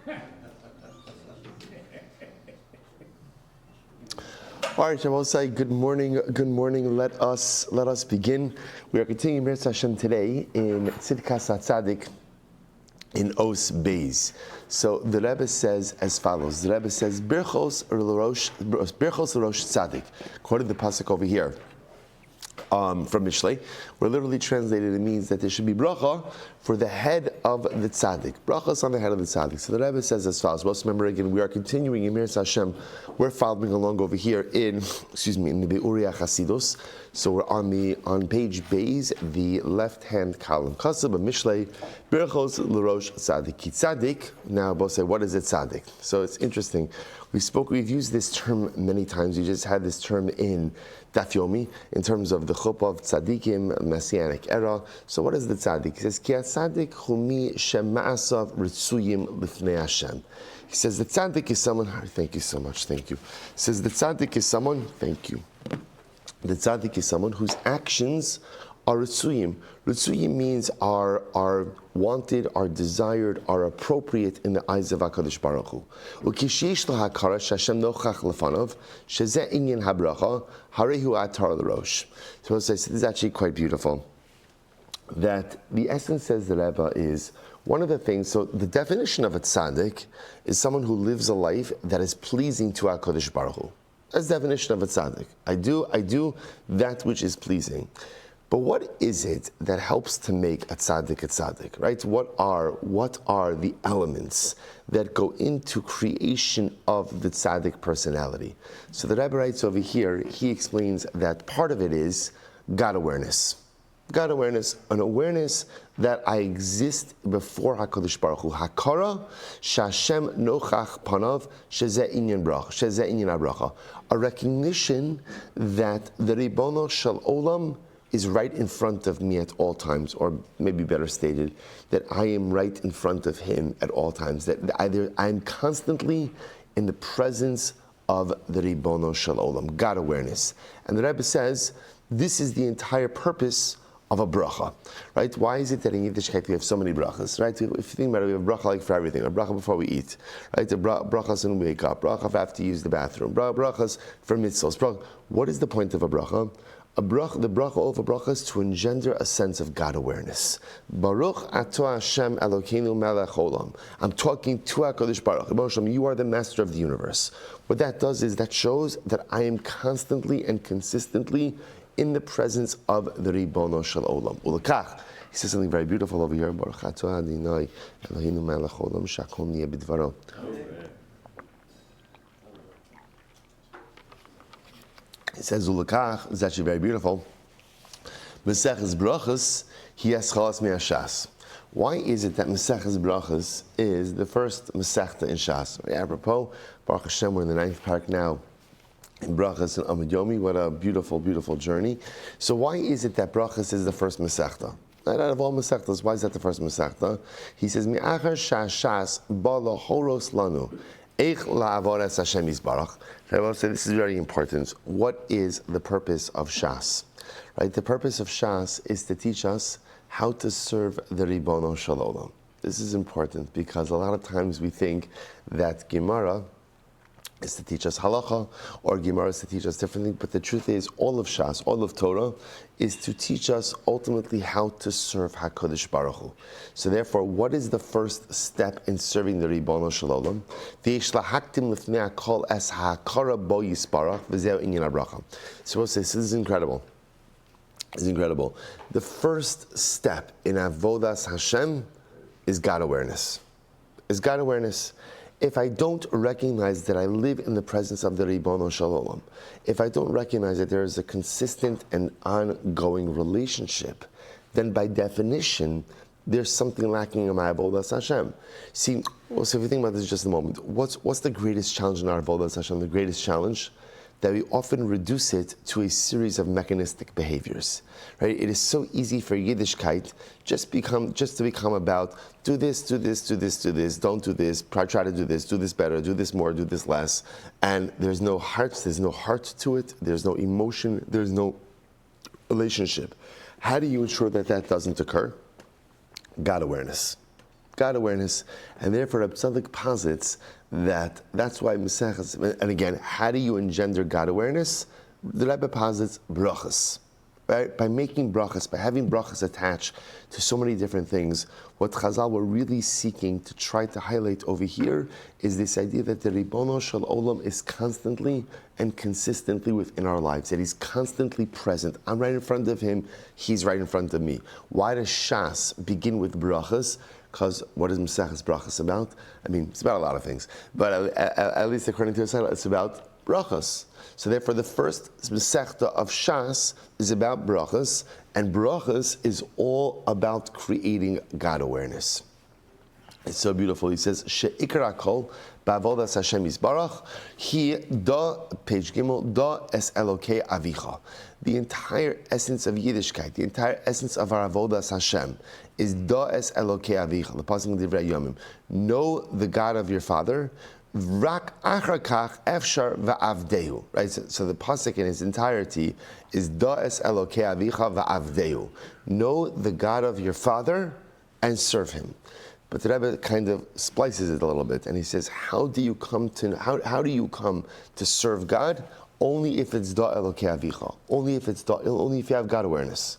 All right, Shabbosai, good morning, good morning. Let us begin. We are continuing Mir Hashem today in Tzidkas HaTzaddik in Os Beis. So the Rebbe says as follows. The Rebbe says, Birchos Rosh Tzaddik, quoting the pasuk over here from Mishlei, where literally translated it means that there should be bracha for the head of the tzaddik. Bracha is on the head of the tzaddik. So the Rebbe says as follows. Let's remember again, we are continuing in Mir Hashem. We're following along over here in the Be'uria Chasidus. So we're on page Beis, the left-hand column. Kasab of Mishlei, Birchos l'rosh tzaddik. Ki tzaddik. Now, both say, what is it tzaddik? So it's interesting. We've used this term many times. We just had this term in Daf Yomi in terms of the chuppah of tzaddikim, Messianic era. So what is the tzaddik? He says, Ki tzaddik humi shem ma'asav ritzuyim lifnei Hashem. He says the tzaddik is someone. Thank you so much. Thank you. He says the tzaddik is someone. Thank you. The tzaddik is someone whose actions are ritzuyim. Ritzuyim means are wanted, are desired, are appropriate in the eyes of HaKadosh Baruch Hu. Ukishish lahakara shashem nochach lefanov shezeh inyan habracha harehu atar l'rosh. So this is actually quite beautiful. That the essence, says the Rebbe, is one of the things. So the definition of a tzaddik is someone who lives a life that is pleasing to HaKadosh Baruch Hu. That's the definition of a tzaddik. I do that which is pleasing. But what is it that helps to make a tzaddik, right? What are the elements that go into creation of the tzaddik personality? So the Rebbe writes over here, he explains that part of it is God awareness. God awareness, an awareness that I exist before HaKadosh Baruch Hu. Hakara, shashem nochach panav, shezeh inyan bracha. A recognition that the Ribono Shel Olam is right in front of me at all times, or maybe better stated, that I am right in front of Him at all times, that I'm constantly in the presence of the Ribono Shel Olam, God awareness. And the Rebbe says, this is the entire purpose of a bracha, right? Why is it that in Yiddishkeit we have so many brachas, right? If you think about it, we have a bracha like for everything. A bracha before we eat, right? The brachas when we wake up, bracha after you use the bathroom, brachas for mitzvahs. What is the point of a bracha? The bracha, all of a bracha is to engender a sense of God awareness. Baruch ato Hashem Elokeinu melech olam. I'm talking to HaKadosh Baruch Hu. You are the master of the universe. What that does is that shows that I am constantly and consistently in the presence of the Ribono Shel Olam. Ulekach, he says something very beautiful over here. Baruch ato Adonai Eloheinu melech olam shakol niyeh b'dvaro. It says Ulekach is actually very beautiful. Meseches Brachas he has chalas me'ashas. Why is it that Meseches Brachas is the first Masechta in Shas? Apropos, Baruch Hashem, we're in the 9th parak now in Brachas and Amud Yomi. What a beautiful, beautiful journey. So why is it that Brachas is the first Masechta? Out of all Masechtas, why is that the first Masechta? He says, Mi'achar sha'ashas bala horos lanu. Eich la'avoras Hashem yisbarach. I will say this is very important. What is the purpose of Shas? Right? The purpose of Shas is to teach us how to serve the Ribono Shel Olam. This is important because a lot of times we think that Gemara is to teach us halacha, or Gemara is to teach us different things, but the truth is all of Shas, all of Torah, is to teach us ultimately how to serve HaKadosh Baruch Hu. So therefore, what is the first step in serving the Ribono Shel Olam? V'yishlahaktim lifnei hakol es ha'akara bo yisparach v'zeu inyan habracha. So we'll say, this is incredible. It's incredible. The first step in Avodas Hashem is God awareness. Is God awareness. If I don't recognize that I live in the presence of the Ribono Shel Olam, if I don't recognize that there is a consistent and ongoing relationship, then by definition, there's something lacking in my Avodas Hashem. See, so if you think about this just a moment, what's the greatest challenge in our Avodas Hashem? The greatest challenge? That we often reduce it to a series of mechanistic behaviors, right? It is so easy for Yiddishkeit just to become about do this, don't do this, try to do this better, do this more, do this less, and there's no heart to it, there's no emotion, there's no relationship. How do you ensure that that doesn't occur? God awareness. God awareness, and therefore Reb Tzaddik posits that that's why Maseches, and again, how do you engender God awareness? The Rebbe posits brachas. Right? By making brachas, by having brachas attached to so many different things, what Chazal were really seeking to try to highlight over here is this idea that the Ribono Shel Olam is constantly and consistently within our lives, that He's constantly present. I'm right in front of Him, He's right in front of me. Why does Shas begin with brachas? Because what is Maseches brachas about? I mean, it's about a lot of things, but at least according to the title, it's about brachas. So therefore, the first Masechta of Shas is about brachas, and brachas is all about creating God awareness. It's so beautiful. He says, "She'ikra kol ba'avodas Hashem yisbarach, hi da page gimel da es Elokei avicha." The entire essence of Yiddishkeit, the entire essence of our avodas Hashem, is da es Elokei avicha. The pasuk in Divrei Yomim. Know the God of your father. Rak achar kach efshar va'avdehu. Right. So the pasuk in its entirety is da es Elokei avicha va'avdehu. Know the God of your father and serve Him. But the Rebbe kind of splices it a little bit, and he says, how do you come to serve God? Only if it's da Elokei avicha. Only if you have God awareness.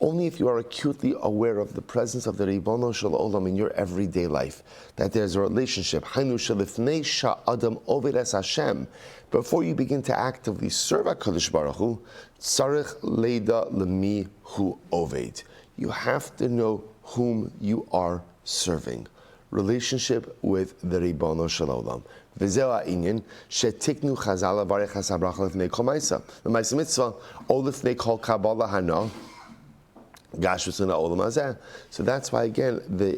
Only if you are acutely aware of the presence of the Ribono Shel Olam in your everyday life, that there's a relationship. Hainu shelifnei sha'adam oved es Hashem. Before you begin to actively serve HaKadosh Baruch Hu, tzarich leida lemi hu oved. You have to know whom you are serving. Relationship with the Ribono Shel Olam. V'zeu ha'inyan shetiknu chazal avarech hasabracha lifnei kol ma'isa. The ma'isa mitzvah o lifnei kol kabbalah hana. So that's why again the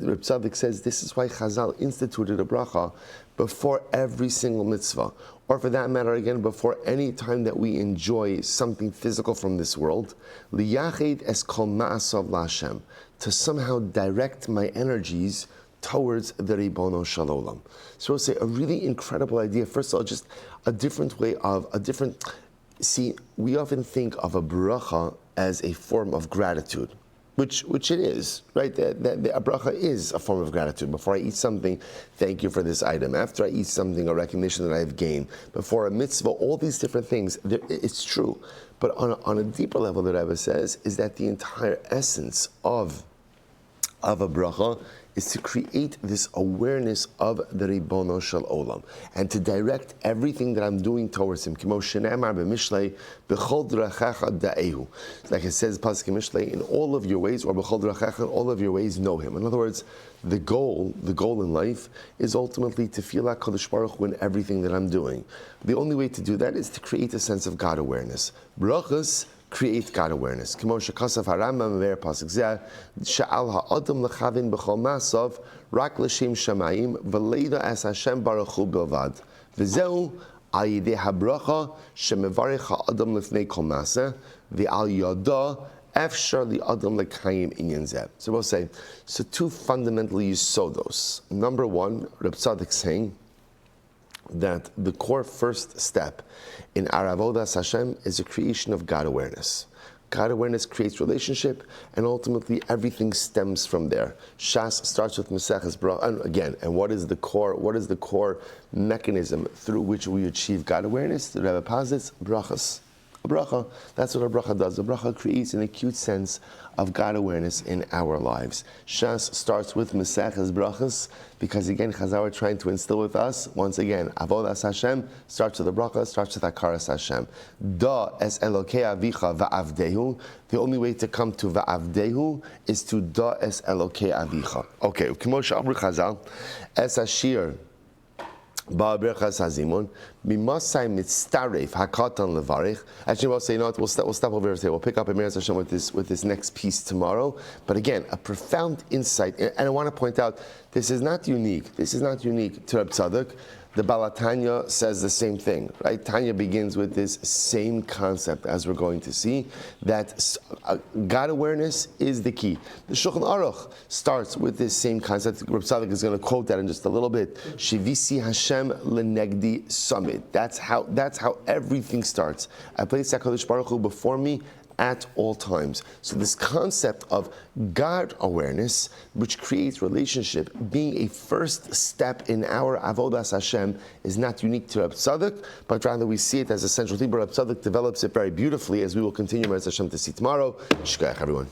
Reb Tzaddik says this is why Chazal instituted a bracha before every single mitzvah, or for that matter again before any time that we enjoy something physical from this world. Liyached es kol ma'asav la'Hashem, to somehow direct my energies towards the Ribono Shel Olam. So we'll say a really incredible idea. First of all, just a different way of See, we often think of a bracha as a form of gratitude, which it is, right? A bracha is a form of gratitude. Before I eat something, thank you for this item. After I eat something, a recognition that I have gained. Before a mitzvah, all these different things, it's true. But on a deeper level, the Rebbe says, is that the entire essence of a bracha is to create this awareness of the Ribono Shel Olam and to direct everything that I'm doing towards Him. Like it says pasuk in Mishlei, in all of your ways, or b'chol drachecha, in all of your ways, know Him. In other words, the goal in life is ultimately to feel HaKadosh Baruch Hu in everything that I'm doing. The only way to do that is to create a sense of God awareness. Brachas create God awareness. Kimo shekasav harambam me'er pasuk zeh she'al ha'adam lechavin b'chol masav rak l'shem shamayim v'leida as Hashem baruch hu bilvad v'zeu al yidei habracha shemevarich ha'adam lifnei kol maseh v'al yada efshar li'adam lekayim inyan zeh. So we'll say, so two fundamental yisodos. Number one, Reb Tzaddik saying that the core first step in our avodas Hashem is the creation of God awareness. God awareness creates relationship, and ultimately everything stems from there. Shas starts with Maseches Bracha, and again, and what is the core mechanism through which we achieve God awareness? The Rebbe posits brachas. A bracha, that's what a bracha does. A bracha creates an acute sense of God awareness in our lives. Shas starts with Maseches Brachas, because again, Chazal are trying to instill with us, once again, Avodas Hashem starts with a bracha, starts with Hakaras Hashem. Da es Elokei avicha va'avdehu. The only way to come to va'avdehu is to da es Elokei avicha. Okay, Kimo she'amru Chazal, es ashir Ba'abrechas hazimon mimasai mitztaref hakatan levarich. Actually, we'll say, you know what, we'll stop over here today. We'll pick up in Meretz Hashem with this next piece tomorrow. But again, a profound insight, and I want to point out, this is not unique. This is not unique to Reb Tzaddik. The Balatanya says the same thing, right? Tanya begins with this same concept, as we're going to see, that God awareness is the key. The Shulchan Aruch starts with this same concept. Reb Tzaddik is going to quote that in just a little bit. Shivisi Hashem lenegdi summit. That's how everything starts. I place HaKadosh Baruch Hu before me, at all times. So this concept of God awareness, which creates relationship, being a first step in our avodas Hashem, is not unique to Reb Tzaddik, but rather we see it as a central theme. Reb Tzaddik develops it very beautifully, as we will continue Reb Hashem to see tomorrow. Shkoyach, everyone.